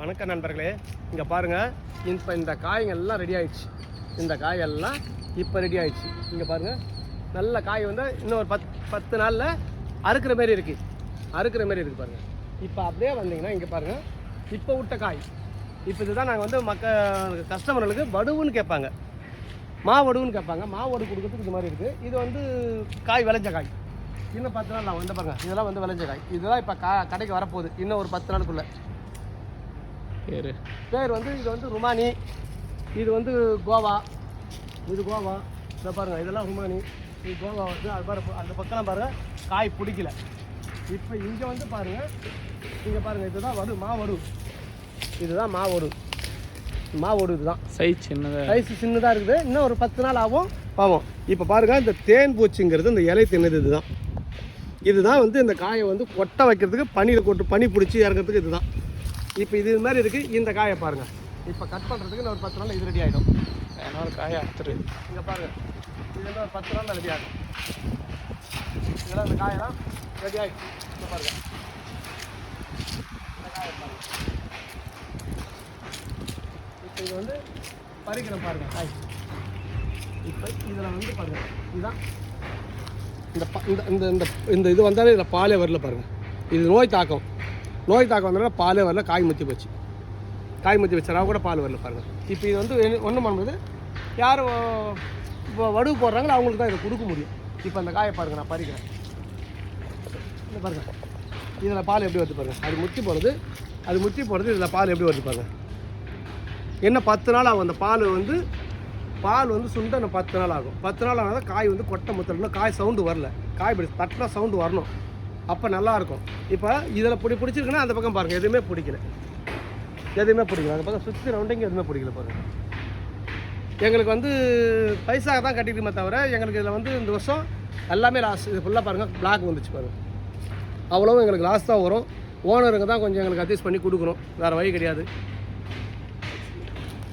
வணக்கம் நண்பர்களே, இங்கே பாருங்கள். இப்போ இந்த காய்கள்லாம் ரெடி ஆகிடுச்சு. இந்த காயெல்லாம் இப்போ ரெடி ஆகிடுச்சு. இங்கே பாருங்கள், நல்ல காய் வந்து இன்னும் ஒரு 10 நாளில் அறுக்கிற மாரி இருக்குது. பாருங்கள். இப்போ அப்படியே வந்தீங்கன்னா இங்கே பாருங்கள், இப்போ விட்ட காய். இப்போ இதுதான் நாங்கள் வந்து கஸ்டமர்களுக்கு வடுவுன்னு கேட்பாங்க, மாவடுன்னு கேட்பாங்க. மாவடு கொடுக்கறதுக்கு இது மாதிரி இருக்குது. இது வந்து காய் விளைஞ்ச காய். இன்னும் 10 நாள் நான் வந்து பாருங்கள், இதெல்லாம் வந்து விளைஞ்ச காய். இதெல்லாம் இப்போ கடைக்கு வரப்போகுது இன்னும் ஒரு 10 நாளுக்குள்ளே. பேர் வந்து இது வந்து ருமானி, இது வந்து கோவா. இது கோவா, இதை பாருங்கள், இதெல்லாம் ருமானி, இது கோவா வந்து அது பாரு. அந்த பக்கம் பாருங்கள், காய் பிடிக்கல. இப்போ இங்கே வந்து பாருங்கள், இங்கே பாருங்கள், இதுதான் வடு, மாவடு. இதுதான் மாவடு. இதுதான் சைஸ் சின்னதாக இருக்குது. இன்னும் ஒரு 10 நாள் ஆகும் பாவம். இப்போ பாருங்கள், இந்த தேன் பூச்சிங்கிறது இந்த இலை தின்னது. இதுதான் வந்து இந்த காயை வந்து கொட்டை வைக்கிறதுக்கு, பனியில் பனி பிடிச்சி இறங்கிறதுக்கு இதுதான். இப்போ இது மாதிரி இருக்குது. இந்த காயை பாருங்கள், இப்போ கட் பண்ணுறதுக்கு இன்னும் ஒரு 10 நாள் இது ரெடி ஆகிடும். ஒரு காயை அறுத்துரு. இங்கே பாருங்கள், இதெல்லாம் ஒரு 10 நாள் ரெடி ஆகும். இதெல்லாம் இந்த காயெல்லாம் ரெடி ஆகிடுச்சு. இங்கே பாருங்கள், இந்த காயை பாருங்கள். இப்போ இது வந்து பறிக்கிறோம் பாருங்கள் காய். இப்போ இதில் வந்து பாருங்கள், இதுதான் இந்த இது வந்தாலே இதில் பாலே வரல பாருங்கள். இது நோய் தாக்கம் வந்ததுனால பாலே வரல, காய் முத்தி வச்சா கூட பால் வரல பாருங்கள். இப்போ இது வந்து ஒன்றும் பண்ணும்போது யார் இப்போ வடுவு போடுறாங்களோ அவங்களுக்கு தான் இதை கொடுக்க முடியும். இப்போ அந்த காயை பாருங்கள், நான் பறிக்கிறேன். இந்த பாருங்கள், இதில் பால் எப்படி வருது பாருங்கள். அது முத்தி போகிறது இதில் பால் எப்படி வருது பாருங்கள். என்ன 10 நாள் ஆகும் அந்த பால் வந்து சுண்ட 10 நாள் ஆகும். 10 நாள் ஆனால் தான் காய் வந்து கொட்டை முத்தலாம். காய் சவுண்டு வரல, காய் இப்படி தட்டினா சவுண்டு வரணும், அப்போ நல்லாயிருக்கும். இப்போ இதில் பிடிச்சிருக்குன்னா அந்த பக்கம் பாருங்கள், எதுவுமே பிடிக்கல. அந்த பக்கம் சுற்றி ரவுண்டிங் எதுவுமே பிடிக்கல பாருங்கள். எங்களுக்கு வந்து பைசாக தான் கட்டிக்குமே தவிர எங்களுக்கு இதில் வந்து இந்த வருஷம் எல்லாமே லாஸ். இது ஃபுல்லாக பாருங்கள், பிளாக் வந்துச்சு பாருங்கள். அவ்வளோவும் எங்களுக்கு லாஸ் தான் வரும். ஓனருங்க தான் கொஞ்சம் எங்களுக்கு அட்ஜஸ்ட் பண்ணி கொடுக்கணும், வேறு வழி கிடையாது.